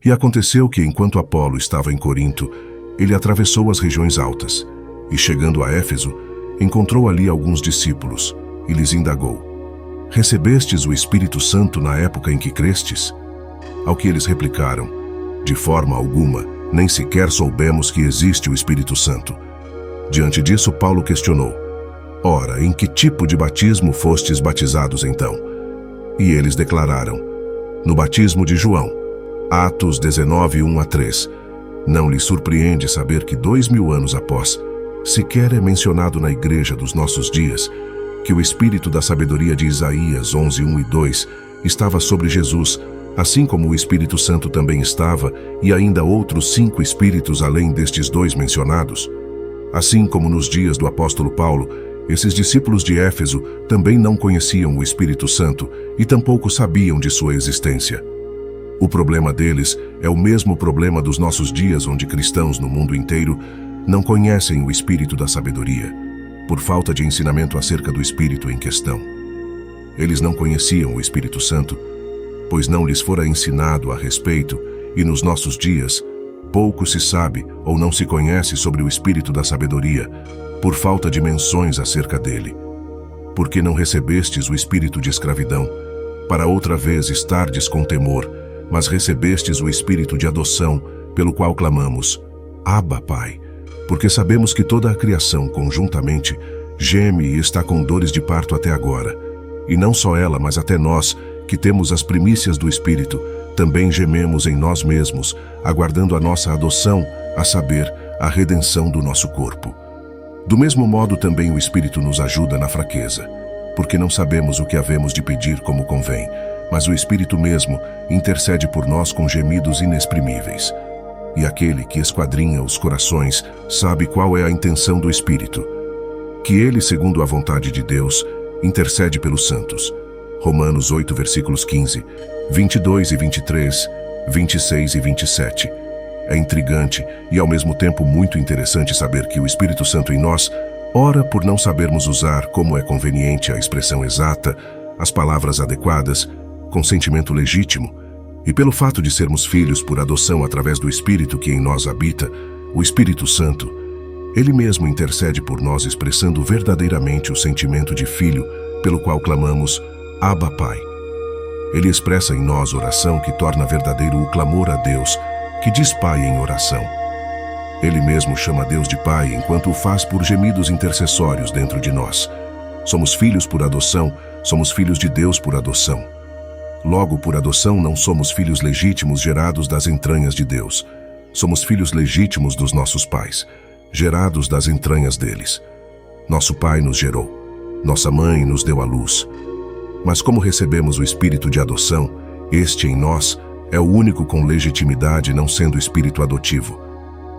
E aconteceu que, enquanto Apolo estava em Corinto, ele atravessou as regiões altas, e chegando a Éfeso, encontrou ali alguns discípulos, e lhes indagou: recebestes o Espírito Santo na época em que crestes? Ao que eles replicaram: de forma alguma, nem sequer soubemos que existe o Espírito Santo. Diante disso, Paulo questionou: ora, em que tipo de batismo fostes batizados então? E eles declararam: no batismo de João. Atos 19, 1-3. Não lhe surpreende saber que 2000 anos após, sequer é mencionado na igreja dos nossos dias que o Espírito da sabedoria de Isaías 11, 1 e 2 estava sobre Jesus, assim como o Espírito Santo também estava, e ainda outros 5 espíritos além destes 2 mencionados. Assim como nos dias do apóstolo Paulo, esses discípulos de Éfeso também não conheciam o Espírito Santo e tampouco sabiam de sua existência. O problema deles é o mesmo problema dos nossos dias, onde cristãos no mundo inteiro não conhecem o Espírito da sabedoria, por falta de ensinamento acerca do Espírito em questão. Eles não conheciam o Espírito Santo, pois não lhes fora ensinado a respeito, e nos nossos dias, pouco se sabe ou não se conhece sobre o Espírito da sabedoria, por falta de menções acerca dele. Porque não recebestes o espírito de escravidão, para outra vez estardes com temor, mas recebestes o espírito de adoção, pelo qual clamamos: Abba, Pai. Porque sabemos que toda a criação, conjuntamente, geme e está com dores de parto até agora. E não só ela, mas até nós, que temos as primícias do Espírito, também gememos em nós mesmos, aguardando a nossa adoção, a saber, a redenção do nosso corpo. Do mesmo modo também o Espírito nos ajuda na fraqueza, porque não sabemos o que havemos de pedir como convém, mas o Espírito mesmo intercede por nós com gemidos inexprimíveis. E aquele que esquadrinha os corações sabe qual é a intenção do Espírito, que ele, segundo a vontade de Deus, intercede pelos santos. Romanos 8, versículos 15, 22 e 23, 26 e 27. É intrigante e ao mesmo tempo muito interessante saber que o Espírito Santo em nós ora por não sabermos usar, como é conveniente, a expressão exata, as palavras adequadas, com sentimento legítimo, e pelo fato de sermos filhos por adoção através do Espírito que em nós habita, o Espírito Santo, ele mesmo intercede por nós expressando verdadeiramente o sentimento de filho, pelo qual clamamos: Abba, Pai. Ele expressa em nós oração que torna verdadeiro o clamor a Deus, que diz Pai em oração. Ele mesmo chama Deus de Pai enquanto o faz por gemidos intercessórios dentro de nós. Somos filhos por adoção, somos filhos de Deus por adoção. Logo, por adoção, não somos filhos legítimos gerados das entranhas de Deus. Somos filhos legítimos dos nossos pais, gerados das entranhas deles. Nosso pai nos gerou, nossa mãe nos deu à luz. Mas como recebemos o espírito de adoção, este em nós é o único com legitimidade, não sendo espírito adotivo.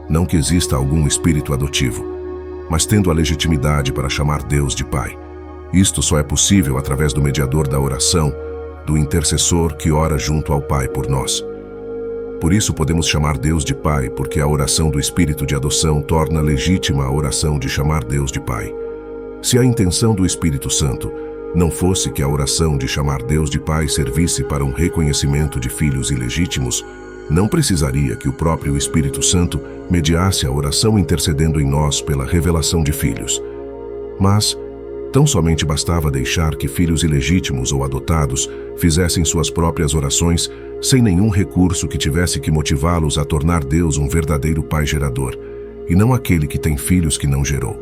Não que exista algum espírito adotivo, mas tendo a legitimidade para chamar Deus de Pai. Isto só é possível através do mediador da oração, do intercessor que ora junto ao Pai por nós. Por isso podemos chamar Deus de Pai, porque a oração do Espírito de adoção torna legítima a oração de chamar Deus de Pai. Se a intenção do Espírito Santo não fosse que a oração de chamar Deus de Pai servisse para um reconhecimento de filhos ilegítimos, não precisaria que o próprio Espírito Santo mediasse a oração intercedendo em nós pela revelação de filhos. Mas tão somente bastava deixar que filhos ilegítimos ou adotados fizessem suas próprias orações sem nenhum recurso que tivesse que motivá-los a tornar Deus um verdadeiro Pai gerador, e não aquele que tem filhos que não gerou.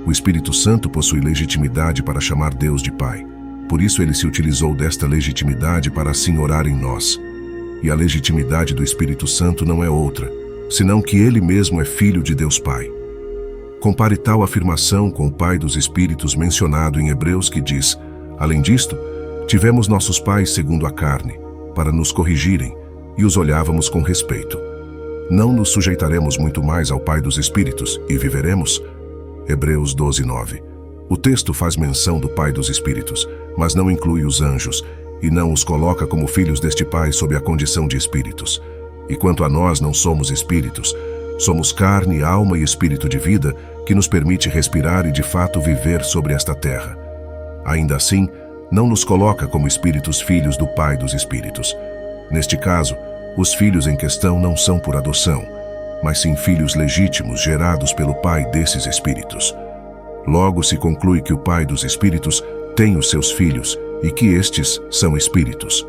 O Espírito Santo possui legitimidade para chamar Deus de Pai. Por isso ele se utilizou desta legitimidade para assim orar em nós. E a legitimidade do Espírito Santo não é outra, senão que ele mesmo é Filho de Deus Pai. Compare tal afirmação com o Pai dos Espíritos mencionado em Hebreus, que diz: além disto, tivemos nossos pais segundo a carne, para nos corrigirem, e os olhávamos com respeito. Não nos sujeitaremos muito mais ao Pai dos Espíritos, e viveremos? Hebreus 12, 9. O texto faz menção do Pai dos Espíritos, mas não inclui os anjos, e não os coloca como filhos deste Pai sob a condição de espíritos. E quanto a nós não somos espíritos, somos carne, alma e espírito de vida que nos permite respirar e de fato viver sobre esta terra. Ainda assim, não nos coloca como espíritos filhos do Pai dos Espíritos. Neste caso, Os filhos em questão não são por adoção, mas sim filhos legítimos gerados pelo Pai desses espíritos. Logo se conclui que o Pai dos espíritos tem os seus filhos e que estes são espíritos.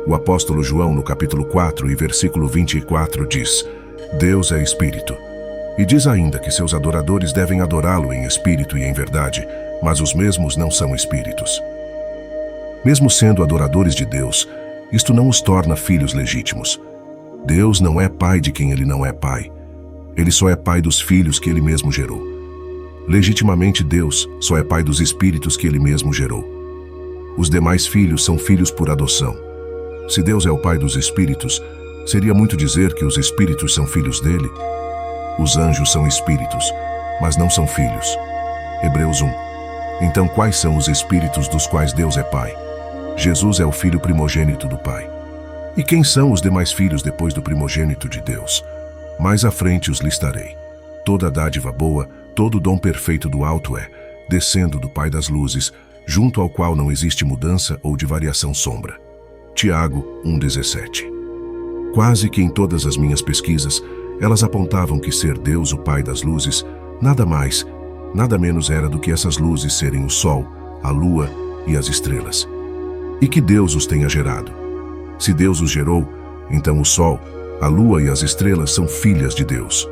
O apóstolo João, no capítulo 4 e versículo 24, diz: Deus é espírito. E diz ainda que seus adoradores devem adorá-lo em espírito e em verdade, mas os mesmos não são espíritos. Mesmo sendo adoradores de Deus, isto não os torna filhos legítimos. Deus não é pai de quem ele não é pai. Ele só é pai dos filhos que ele mesmo gerou. Legitimamente, Deus só é pai dos espíritos que ele mesmo gerou. Os demais filhos são filhos por adoção. Se Deus é o pai dos espíritos, seria muito dizer que os espíritos são filhos dele? Os anjos são espíritos, mas não são filhos. Hebreus 1. Então, quais são os espíritos dos quais Deus é pai? Jesus é o filho primogênito do Pai. E quem são os demais filhos depois do primogênito de Deus? Mais à frente os listarei. Toda dádiva boa, todo dom perfeito do alto é, descendo do Pai das luzes, junto ao qual não existe mudança ou de variação sombra. Tiago 1,17. Quase que em todas as minhas pesquisas, elas apontavam que ser Deus o Pai das luzes, nada mais, nada menos era do que essas luzes serem o Sol, a Lua e as estrelas. E que Deus os tenha gerado. Se Deus os gerou, então o Sol, a Lua e as estrelas são filhas de Deus.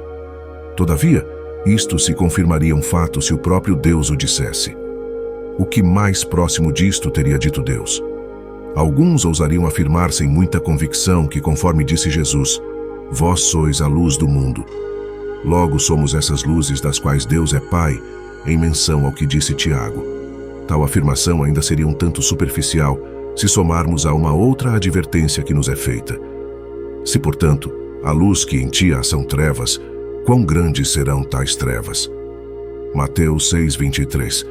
Todavia, isto se confirmaria um fato se o próprio Deus o dissesse. O que mais próximo disto teria dito Deus? Alguns ousariam afirmar sem muita convicção que, conforme disse Jesus, vós sois a luz do mundo. Logo somos essas luzes das quais Deus é Pai, em menção ao que disse Tiago. Tal afirmação ainda seria um tanto superficial se somarmos a uma outra advertência que nos é feita. Se, portanto, a luz que em ti há são trevas, quão grandes serão tais trevas? Mateus 6,23.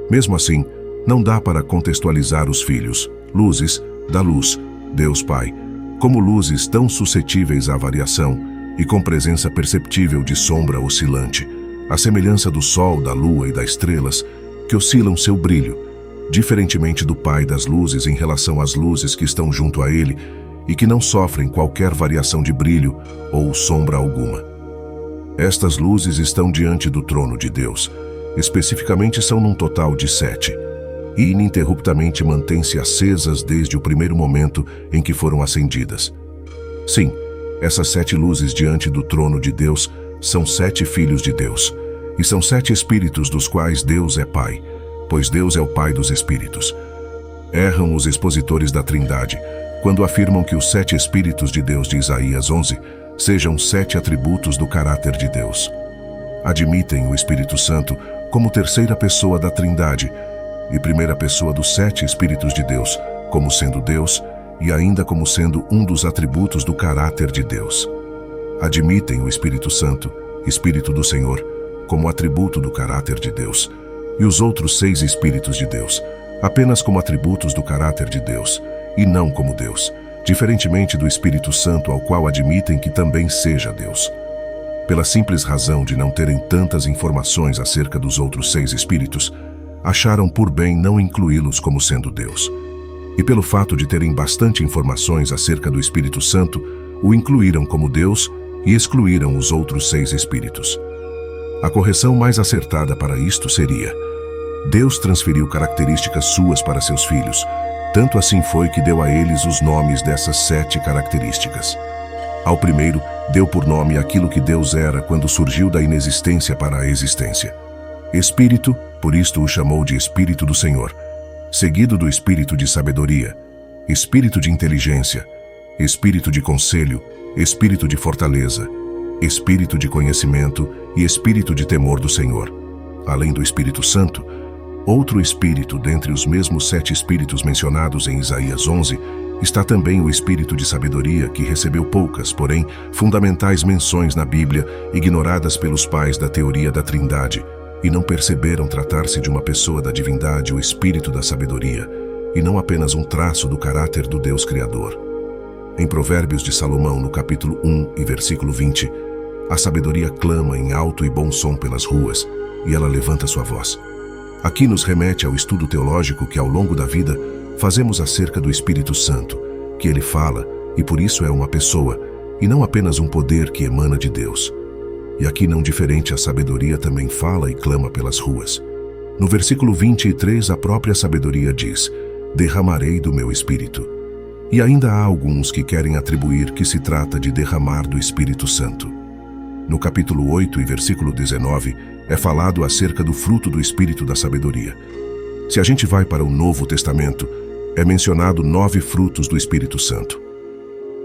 Mesmo assim, não dá para contextualizar os filhos, luzes, da luz, Deus Pai, como luzes tão suscetíveis à variação e com presença perceptível de sombra oscilante, à semelhança do Sol, da Lua e das estrelas, que oscilam seu brilho, diferentemente do Pai das luzes em relação às luzes que estão junto a ele e que não sofrem qualquer variação de brilho ou sombra alguma. Estas luzes estão diante do trono de Deus, especificamente são num total de 7, e ininterruptamente mantêm-se acesas desde o primeiro momento em que foram acendidas. Sim, essas 7 luzes diante do trono de Deus são 7 filhos de Deus, e são 7 espíritos dos quais Deus é Pai, pois Deus é o Pai dos espíritos. Erram os expositores da Trindade quando afirmam que os 7 espíritos de Deus de Isaías 11 sejam 7 atributos do caráter de Deus. Admitem o Espírito Santo como terceira pessoa da Trindade e primeira pessoa dos 7 espíritos de Deus, como sendo Deus e ainda como sendo um dos atributos do caráter de Deus. Admitem o Espírito Santo, Espírito do Senhor, como atributo do caráter de Deus, e os outros 6 espíritos de Deus, apenas como atributos do caráter de Deus, e não como Deus, diferentemente do Espírito Santo ao qual admitem que também seja Deus. Pela simples razão de não terem tantas informações acerca dos outros 6 espíritos, acharam por bem não incluí-los como sendo Deus. E pelo fato de terem bastante informações acerca do Espírito Santo, o incluíram como Deus e excluíram os outros 6 espíritos. A correção mais acertada para isto seria: Deus transferiu características suas para seus filhos, tanto assim foi que deu a eles os nomes dessas 7 características. Ao primeiro, deu por nome aquilo que Deus era quando surgiu da inexistência para a existência. Espírito, por isto o chamou de Espírito do Senhor, seguido do Espírito de sabedoria, Espírito de inteligência, Espírito de conselho, Espírito de fortaleza, Espírito de conhecimento e Espírito de temor do Senhor. Além do Espírito Santo, outro Espírito dentre os mesmos 7 Espíritos mencionados em Isaías 11, está também o Espírito de sabedoria, que recebeu poucas, porém, fundamentais menções na Bíblia, ignoradas pelos pais da teoria da Trindade, e não perceberam tratar-se de uma pessoa da divindade, o Espírito da sabedoria, e não apenas um traço do caráter do Deus Criador. Em Provérbios de Salomão, no capítulo 1 e versículo 20, a sabedoria clama em alto e bom som pelas ruas, e ela levanta sua voz. Aqui nos remete ao estudo teológico que ao longo da vida fazemos acerca do Espírito Santo, que ele fala, e por isso é uma pessoa, e não apenas um poder que emana de Deus. E aqui não diferente, a sabedoria também fala e clama pelas ruas. No versículo 23, a própria sabedoria diz: derramarei do meu espírito. E ainda há alguns que querem atribuir que se trata de derramar do Espírito Santo. No capítulo 8 e versículo 19, é falado acerca do fruto do Espírito da sabedoria. Se a gente vai para o Novo Testamento, é mencionado 9 frutos do Espírito Santo.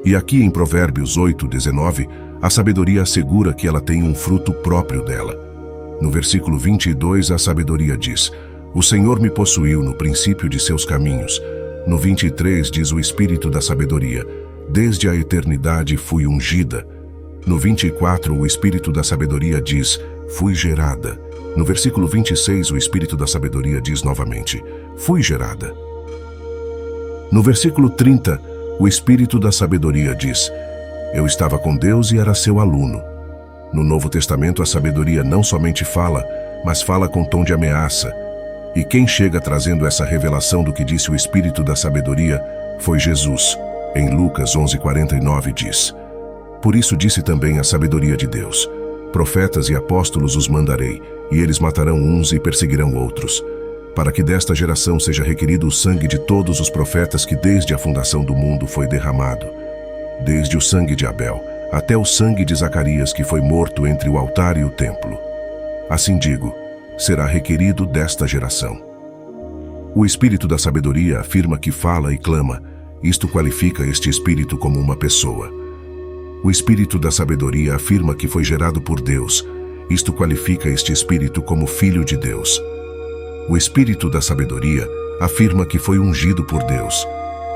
E aqui em Provérbios 8:19, a sabedoria assegura que ela tem um fruto próprio dela. No versículo 22, a sabedoria diz: o Senhor me possuiu no princípio de seus caminhos. No 23 diz o Espírito da sabedoria: desde a eternidade fui ungida. No 24, o Espírito da sabedoria diz: fui gerada. No versículo 26, o Espírito da sabedoria diz novamente: fui gerada. No versículo 30, o Espírito da sabedoria diz: eu estava com Deus e era seu aluno. No Novo Testamento, a sabedoria não somente fala, mas fala com tom de ameaça. E quem chega trazendo essa revelação do que disse o Espírito da sabedoria foi Jesus. Em Lucas 11:49 diz: por isso disse também a sabedoria de Deus: profetas e apóstolos os mandarei, e eles matarão uns e perseguirão outros, para que desta geração seja requerido o sangue de todos os profetas que desde a fundação do mundo foi derramado, desde o sangue de Abel até o sangue de Zacarias, que foi morto entre o altar e o templo. Assim digo, será requerido desta geração. O Espírito da sabedoria afirma que fala e clama. Isto qualifica este Espírito como uma pessoa. O Espírito da sabedoria afirma que foi gerado por Deus. Isto qualifica este Espírito como Filho de Deus. O Espírito da sabedoria afirma que foi ungido por Deus.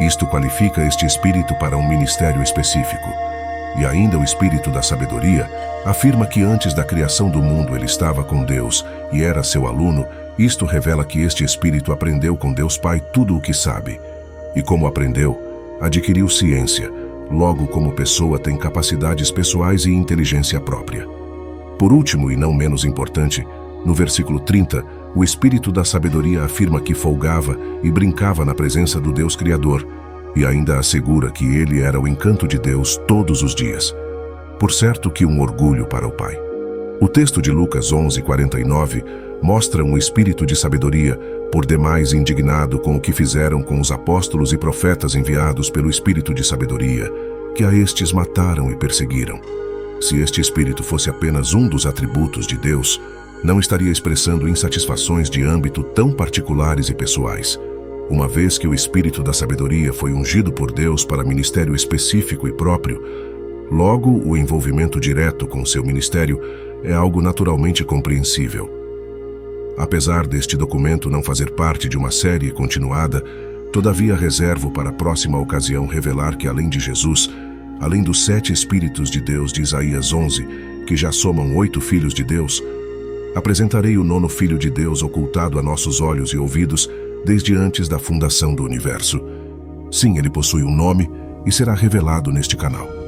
Isto qualifica este Espírito para um ministério específico. E ainda o Espírito da sabedoria afirma que antes da criação do mundo ele estava com Deus e era seu aluno. Isto revela que este Espírito aprendeu com Deus Pai tudo o que sabe. E como aprendeu, adquiriu ciência. Logo, como pessoa, tem capacidades pessoais e inteligência própria. Por último, e não menos importante, no versículo 30, o Espírito da sabedoria afirma que folgava e brincava na presença do Deus Criador, e ainda assegura que ele era o encanto de Deus todos os dias. Por certo que um orgulho para o Pai. O texto de Lucas 11:49 mostra um espírito de sabedoria, por demais indignado com o que fizeram com os apóstolos e profetas enviados pelo espírito de sabedoria, que a estes mataram e perseguiram. Se este espírito fosse apenas um dos atributos de Deus, não estaria expressando insatisfações de âmbito tão particulares e pessoais. Uma vez que o Espírito da sabedoria foi ungido por Deus para ministério específico e próprio, logo o envolvimento direto com seu ministério é algo naturalmente compreensível. Apesar deste documento não fazer parte de uma série continuada, todavia reservo para a próxima ocasião revelar que além de Jesus, além dos 7 Espíritos de Deus de Isaías 11, que já somam 8 filhos de Deus, apresentarei o 9º Filho de Deus ocultado a nossos olhos e ouvidos desde antes da fundação do universo. Sim, ele possui um nome e será revelado neste canal.